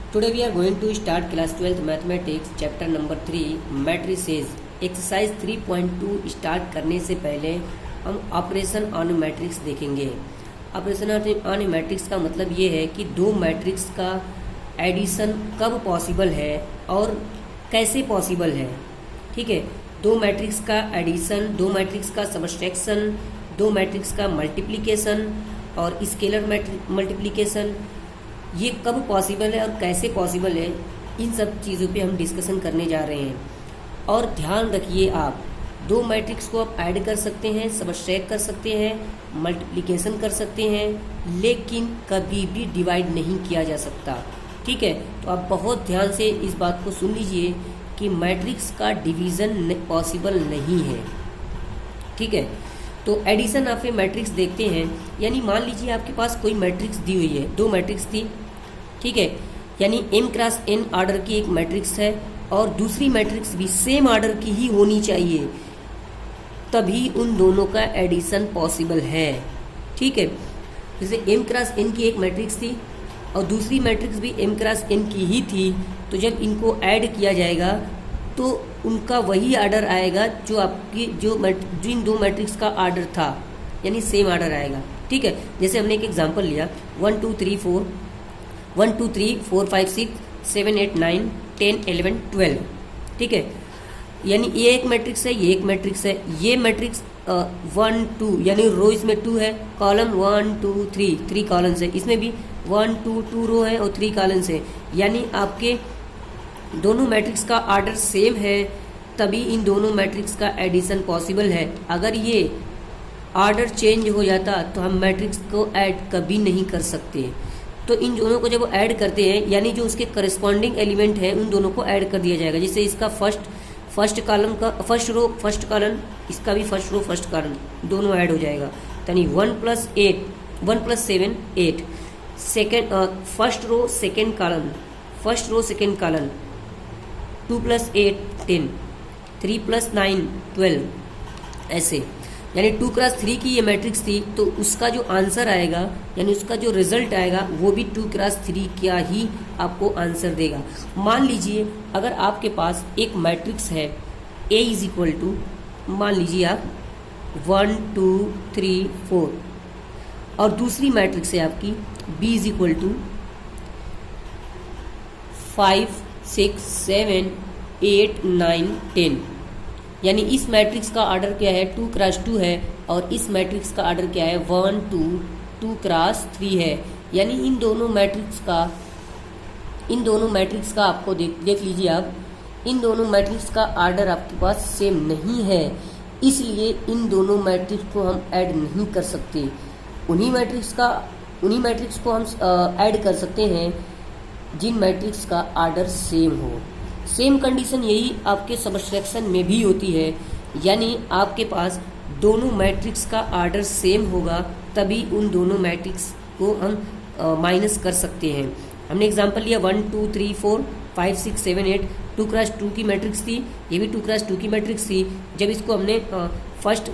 Today we are going to start class 12th mathematics chapter number 3 matrices exercise 3.2 start करने से पहले हम operation on matrix देखेंगे। Operation on matrix का मतलब ये है कि दो मैट्रिक्स का एडिशन कब पॉसिबल है और कैसे पॉसिबल है। ठीक है, दो मैट्रिक्स का एडिशन, दो मैट्रिक्स का सबट्रैक्शन, दो मैट्रिक्स का मल्टीप्लिकेशन और स्केलर मल्टीप्लिकेशन, ये कब पॉसिबल है और कैसे पॉसिबल है, इन सब चीज़ों पे हम डिस्कशन करने जा रहे हैं। और ध्यान रखिए, आप दो मैट्रिक्स को आप ऐड कर सकते हैं, सबट्रैक्ट कर सकते हैं, मल्टीप्लिकेशन कर सकते हैं, लेकिन कभी भी डिवाइड नहीं किया जा सकता। ठीक है, तो आप बहुत ध्यान से इस बात को सुन लीजिए कि मैट्रिक्स का डिवीज़न पॉसिबल नहीं है। ठीक है, तो एडिशन ऑफ ए मैट्रिक्स देखते हैं। यानी मान लीजिए आपके पास कोई मैट्रिक्स दी हुई है, दो मैट्रिक्स थी। ठीक है, यानी m क्रॉस n ऑर्डर की एक मैट्रिक्स है और दूसरी मैट्रिक्स भी सेम ऑर्डर की ही होनी चाहिए, तभी उन दोनों का एडिशन पॉसिबल है। ठीक है, जैसे m क्रॉस n की एक मैट्रिक्स थी और दूसरी मैट्रिक्स भी m क्रॉस n की ही थी, तो जब इनको ऐड किया जाएगा तो उनका वही ऑर्डर आएगा जो आपकी जो इन दो मैट्रिक्स का ऑर्डर था, यानी सेम ऑर्डर आएगा। ठीक है, जैसे हमने एक एग्जांपल लिया 1 2 3 4 1 2 3 4 5 6 7 8 9 10 11 12। ठीक है, यानी ये एक मैट्रिक्स है, ये एक मैट्रिक्स है। ये मैट्रिक्स 1 2 यानी रो इसमें 2 है, कॉलम 1 2 3 कॉलम्स है। इसमें भी 1 2 2 रो है और 3 कॉलम्स है। यानी आपके दोनों मैट्रिक्स का ऑर्डर सेम है, तभी इन दोनों मैट्रिक्स का एडिशन पॉसिबल है। अगर ये ऑर्डर चेंज हो जाता तो हम मैट्रिक्स को ऐड कभी नहीं कर सकते। तो इन दोनों को जब ऐड करते हैं, यानी जो उसके करस्पॉन्डिंग एलिमेंट है उन दोनों को ऐड कर दिया जाएगा। जैसे इसका फर्स्ट कॉलम का फर्स्ट रो फर्स्ट कॉलम, इसका भी फर्स्ट रो फर्स्ट कॉलम, दोनों ऐड हो जाएगा। यानी 1 + 8 1 + 7 8, second first row second column, first row second column, 2 + 8 10, 3 + 9 12, ऐसे। यानी 2 क्रॉस 3 की ये मैट्रिक्स थी, तो उसका जो आंसर आएगा, यानी उसका जो रिजल्ट आएगा, वो भी 2 क्रॉस 3 का ही आपको आंसर देगा। मान लीजिए अगर आपके पास एक मैट्रिक्स है A = मान लीजिए आप 1 2 3 4 और दूसरी मैट्रिक्स है आपकी B = 5 6 7 8 9 10। यानी इस मैट्रिक्स का ऑर्डर क्या है, 2 क्रॉस 2 है, और इस मैट्रिक्स का ऑर्डर क्या है, 1 2 क्रॉस 3 है। यानी इन दोनों मैट्रिक्स का आपको देख लीजिए आप, इन दोनों मैट्रिक्स का ऑर्डर आपके पास सेम नहीं है, इसलिए इन दोनों मैट्रिक्स को हम ऐड नहीं कर सकते। उन्हीं मैट्रिक्स को हम ऐड कर सकते हैं जिन मैट्रिक्स का ऑर्डर सेम हो। सेम कंडीशन यही आपके सबट्रैक्शन में भी होती है, यानी आपके पास दोनों मैट्रिक्स का ऑर्डर सेम होगा, तभी उन दोनों मैट्रिक्स को हम माइनस कर सकते हैं। हमने एग्जांपल लिया 1 2 3 4 5 6 7 8, 2 क्रॉस 2 की मैट्रिक्स थी, ये भी 2 क्रॉस 2 की मैट्रिक्स थी। जब इसको हमने फर्स्ट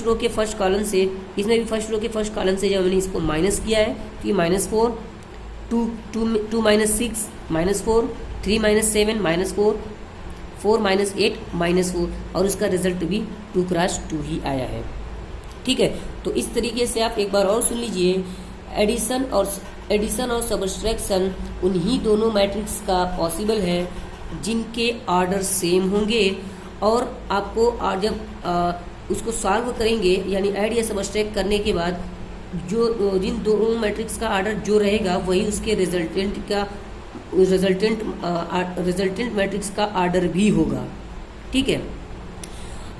रो के फर्स्ट कॉलम से, इसमें भी फर्स्ट रो के फर्स्ट कॉलम से जब हमने इसको माइनस किया है, तो ये -4 2 -6 -4 3 -7 -4 4 -8 -4, और उसका रिजल्ट भी 2 क्रॉस 2 ही आया है। ठीक है, तो इस तरीके से आप एक बार और सुन लीजिए, एडिशन और सबट्रैक्शन उन्हीं दोनों मैट्रिक्स का पॉसिबल है जिनके ऑर्डर सेम होंगे, और आपको जब उसको सॉल्व करेंगे, यानी ऐड या सबट्रैक्ट करने के बाद जो जिन दोनों मैट्रिक्स का ऑर्डर जो रहेगा, वही उसके रिजल्टेंट मैट्रिक्स का ऑर्डर भी होगा। ठीक है,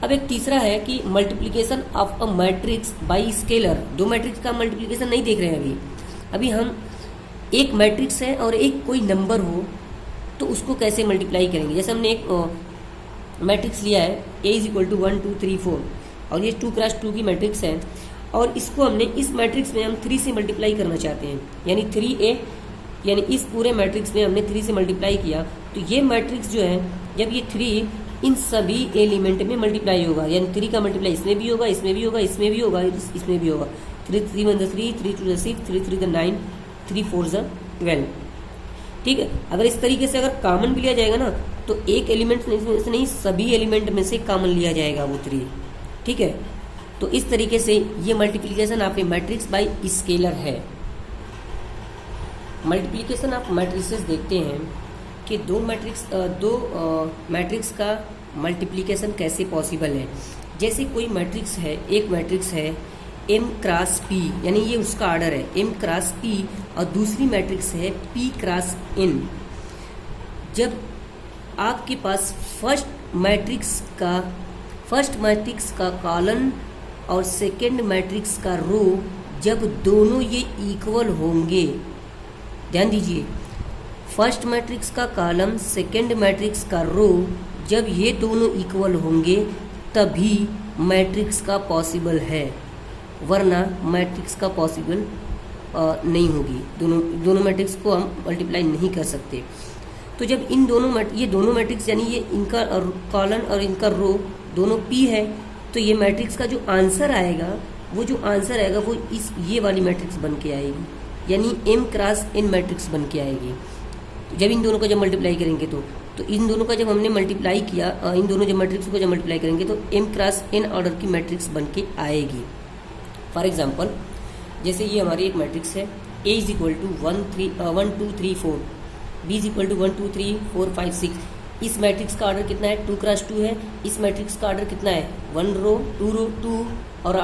अब एक तीसरा है कि multiplication of a matrix bye scalar. दो मैट्रिक्स का मल्टीप्लिकेशन नहीं देख रहे हैं अभी हम एक मैट्रिक्स है और एक कोई नंबर हो, तो उसको कैसे मल्टीप्लाई करेंगे। जैसे हमने एक मैट्रिक्स लिया है A = 1 2 3 4, और ये 2 क्रॉस 2 की मैट्रिक्स है, और इसको हमने इस मैट्रिक्स में हम 3 से मल्टीप्लाई करना चाहते हैं, यानी 3A, यानी इस पूरे मैट्रिक्स में हमने 3 से मल्टीप्लाई किया, तो ये मैट्रिक्स जो है, जब ये 3 इन सभी एलिमेंट में मल्टीप्लाई होगा, यानी 3 का मल्टीप्लाई इसमें भी होगा, इसमें भी होगा, इसमें भी होगा, इसमें भी होगा। 3 3 1 3 3 2 6 3 3 9 3 4 12। ठीक है। अगर इस तरीके से अगर कॉमन भी लिया जाएगा ना तो एक एलिमेंट से नहीं सभी एलिमेंट में से कॉमन लिया जाएगा वो 3, ठीक है। तो इस तरीके से ये multiplication of A matrix bye scalar है। मल्टीप्लिकेशन ऑफ मैट्रिसेस देखते हैं कि दो मैट्रिक्स का मल्टीप्लिकेशन कैसे पॉसिबल है। जैसे कोई मैट्रिक्स है, एक मैट्रिक्स है m क्रॉस p, यानी ये उसका ऑर्डर है m क्रॉस p, और दूसरी मैट्रिक्स है p क्रॉस n। जब आपके पास फर्स्ट मैट्रिक्स का कॉलम और सेकंड मैट्रिक्स का रो जब दोनों ये इक्वल होंगे, ध्यान दीजिए, फर्स्ट मैट्रिक्स का कॉलम सेकंड मैट्रिक्स का रो जब ये दोनों इक्वल होंगे तभी मैट्रिक्स का पॉसिबल है, वरना मैट्रिक्स का पॉसिबल नहीं होगी। दोनों मैट्रिक्स को हम मल्टीप्लाई नहीं कर सकते। तो जब ये दोनों मैट्रिक्स यानी ये इनका कॉलम और इनका रो दोनों p है, तो ये मैट्रिक्स का जो आंसर आएगा वो ये वाली मैट्रिक्स बन के आएगी, यानी m क्रॉस n मैट्रिक्स बन के आएगी। तो जब इन दोनों को जब मल्टीप्लाई करेंगे तो इन दोनों का जब हमने मल्टीप्लाई किया, इन दोनों जब मैट्रिक्स को जब मल्टीप्लाई करेंगे तो m क्रॉस n ऑर्डर की मैट्रिक्स बन के आएगी। फॉर एग्जाम्पल, जैसे ये हमारी एक मैट्रिक्स है, a is equal to 1 2 3 4, b is equal to 1 2 3 4 5 6। इस मैट्रिक्स का ऑर्डर कितना है? 2 क्रॉस 2 है। इस मैट्रिक्स का ऑर्डर कितना है? 1 रो 2 और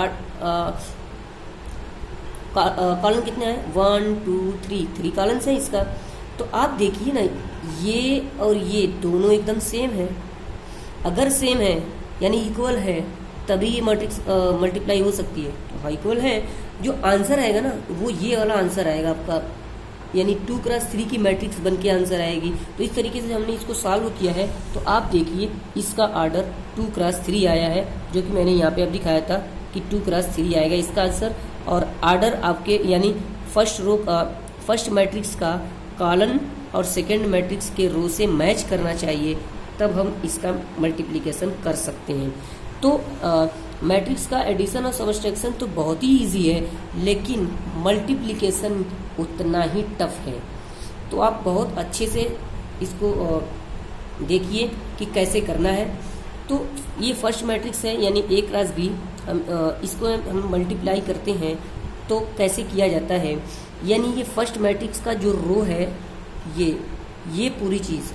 कॉलम कितना है? 1 2 3 कॉलम्स है इसका। तो आप देखिए ना, ये और ये दोनों एकदम सेम है। अगर सेम है यानी इक्वल है तभी ये मैट्रिक्स मल्टीप्लाई हो सकती है। तो हाँ, इक्वल है। जो आंसर आएगा ना वो ये वाला आंसर आएगा आपका, यानी 2 क्रॉस 3 की मैट्रिक्स बन के आंसर आएगी। तो इस तरीके से हमने इसको सॉल्व किया है। तो आप देखिए इसका ऑर्डर 2 क्रॉस 3 आया है, जो कि मैंने यहाँ पे अब दिखाया था कि 2 क्रॉस 3 आएगा इसका आंसर। और ऑर्डर आपके यानी फर्स्ट मैट्रिक्स का कॉलम और सेकंड मैट्रिक्स के रो से मैच करना चाहिए, तब हम इसका मल्टीप्लिकेशन कर सकते हैं। तो मैट्रिक्स का एडिशन और सब्ट्रैक्शन तो बहुत ही इजी है, लेकिन मल्टीप्लिकेशन उतना ही टफ है। तो आप बहुत अच्छे से इसको देखिए कि कैसे करना है। तो ये फर्स्ट मैट्रिक्स है यानी a क्रॉस b, इसको हम मल्टीप्लाई करते हैं तो कैसे किया जाता है। यानी ये फर्स्ट मैट्रिक्स का जो रो है ये पूरी चीज़,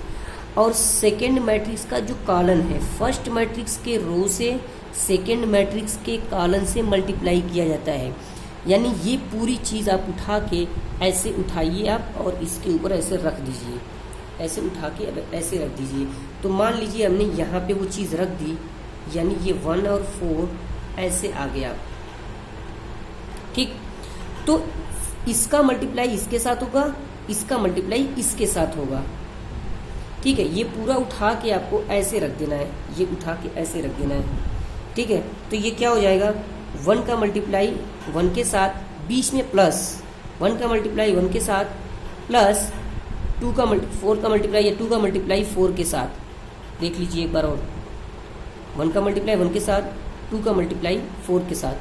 और सेकेंड मैट्रिक्स का जो कॉलम है, फर्स्ट मैट्रिक्स के रो से सेकेंड मैट्रिक्स के कॉलम से मल्टीप्लाई किया जाता है। यानी ये पूरी चीज़ आप उठा के ऐसे उठाइए आप, और इसके ऊपर ऐसे रख दीजिए, ऐसे उठा के अब ऐसे रख दीजिए। तो मान लीजिए हमने यहाँ पे वो चीज़ रख दी, यानी ये 1 और 4 ऐसे आ गया, ठीक। तो इसका मल्टीप्लाई इसके साथ होगा, इसका मल्टीप्लाई इसके साथ होगा, ठीक है। ये पूरा उठा के आपको ऐसे रख देना है, ये उठा के ऐसे रख देना है, ठीक है। तो ये क्या हो जाएगा, 1 का मल्टीप्लाई 1 के साथ, बीच में प्लस 1 का मल्टीप्लाई 1 के साथ, प्लस 4 का मल्टीप्लाई या 2 का मल्टीप्लाई 4 के साथ। देख लीजिए एक बार और, 1 का मल्टीप्लाई 1 के साथ, 2 का मल्टीप्लाई 4 के साथ,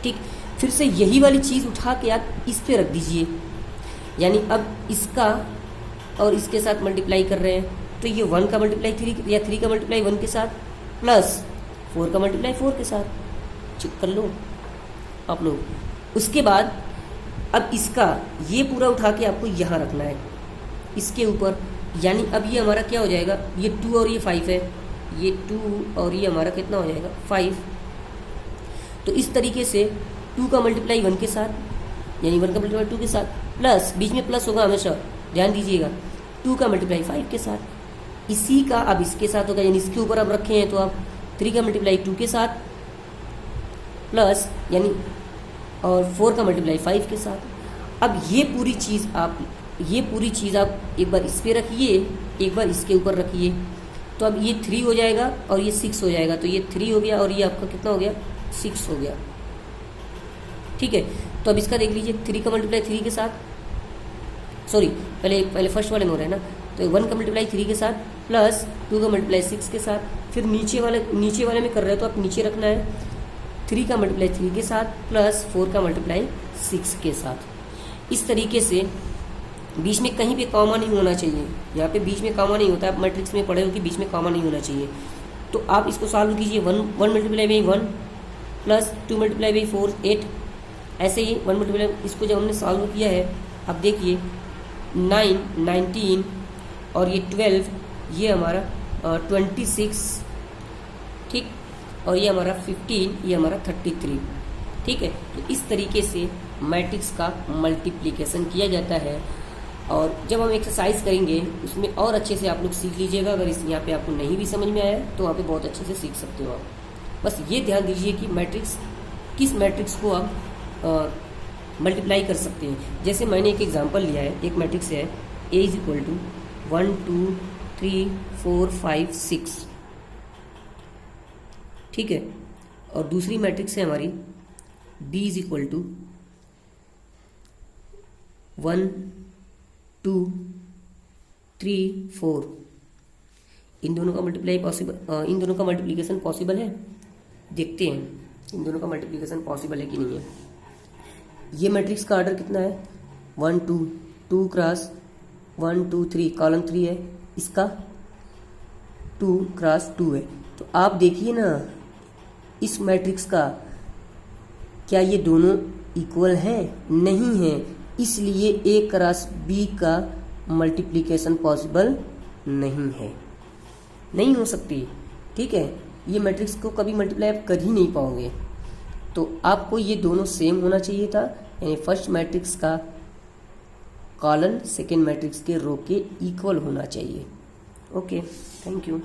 ठीक। फिर से यही वाली चीज़ उठा के आप इस पे रख दीजिए, यानी अब इसका और इसके साथ मल्टीप्लाई कर रहे हैं, तो ये 1 का मल्टीप्लाई 3 या 3 का मल्टीप्लाई 1 के साथ, प्लस 4 का मल्टीप्लाई 4 के साथ। चेक कर लो आप लोग। उसके बाद अब इसका ये पूरा उठा के आपको यहाँ रखना है इसके ऊपर, यानी अब ये हमारा क्या हो जाएगा, ये 2 और ये 5 है, ये 2 और ये हमारा कितना हो जाएगा 5। तो इस तरीके से 2 का मल्टीप्लाई 1 के साथ, यानी 1 का मल्टीप्लाई 2 के साथ, प्लस बीच में प्लस होगा हमेशा, ध्यान दीजिएगा, 2 का मल्टीप्लाई 5 के साथ। इसी का अब इसके साथ होगा, यानी इसके ऊपर अब रखे हैं तो आप 3 का मल्टीप्लाई 2 के साथ, प्लस यानी और 4 का मल्टीप्लाई 5 के साथ। अब ये पूरी चीज़ आप एक बार इस पर रखिए, एक बार इसके ऊपर रखिए, तो अब ये 3 हो जाएगा और ये 6 हो जाएगा। तो ये 3 हो गया और ये आपका कितना हो गया, 6 हो गया, ठीक है। तो अब इसका देख लीजिए, 3 का मल्टीप्लाई 3 के साथ, सॉरी पहले फर्स्ट वाले में हो रहा है ना, तो 1 का मल्टीप्लाई 3 के साथ, प्लस 2 का मल्टीप्लाई 6 के साथ। फिर नीचे वाले में कर रहे हो तो आप नीचे रखना है 3 का मल्टीप्लाई 3 के साथ, प्लस 4 का मल्टीप्लाई 6 के साथ। इस तरीके से बीच में कहीं पे कॉमा नहीं होना चाहिए, यहाँ पे बीच में कॉमा नहीं होता, आप मैट्रिक्स में पढ़े हो कि बीच में कॉमा नहीं होना चाहिए। तो आप इसको सॉल्व कीजिए, 1 multiply by 1 plus 2 multiply by 4 8, ऐसे ही 1 मल्टीप्लाई, इसको जब हमने सॉल्व किया है, अब देखिए 9 19 और ये 12, ये हमारा 26, ठीक, और ये हमारा 15, ये हमारा 33, ठीक है। तो इस तरीके से मैट्रिक्स का मल्टीप्लिकेशन किया जाता है। और जब हम एक्सरसाइज करेंगे उसमें और अच्छे से आप लोग सीख लीजिएगा। अगर इस यहाँ पे आपको नहीं भी समझ में आया तो वहाँ पे बहुत अच्छे से सीख सकते हो आप। बस ये ध्यान दीजिए कि मैट्रिक्स, किस मैट्रिक्स को आप मल्टीप्लाई कर सकते हैं। जैसे मैंने एक एग्जांपल लिया है, एक मैट्रिक्स है A इज इक्वल टू 1 2 3 4 5 6, ठीक है। और दूसरी मैट्रिक्स है हमारी B इज इक्वल टू 1 2 3 4। इन दोनों का इन दोनों का मल्टीप्लिकेशन पॉसिबल है? देखते हैं इन दोनों का मल्टीप्लिकेशन पॉसिबल है कि नहीं है। ये मैट्रिक्स का ऑर्डर कितना है? 1 2 2 क्रॉस 1 2 3, कॉलम 3 है, इसका 2 क्रॉस 2 है। तो आप देखिए ना इस मैट्रिक्स का, क्या ये दोनों इक्वल है? नहीं है, इसलिए A क्रॉस B का मल्टीप्लिकेशन पॉसिबल नहीं है, नहीं हो सकती, ठीक है। ये मैट्रिक्स को कभी मल्टीप्लाई आप कर ही नहीं पाओगे। तो आपको ये दोनों सेम होना चाहिए था, यानी फर्स्ट मैट्रिक्स का कॉलम सेकेंड मैट्रिक्स के रो के इक्वल होना चाहिए। Okay, thank you.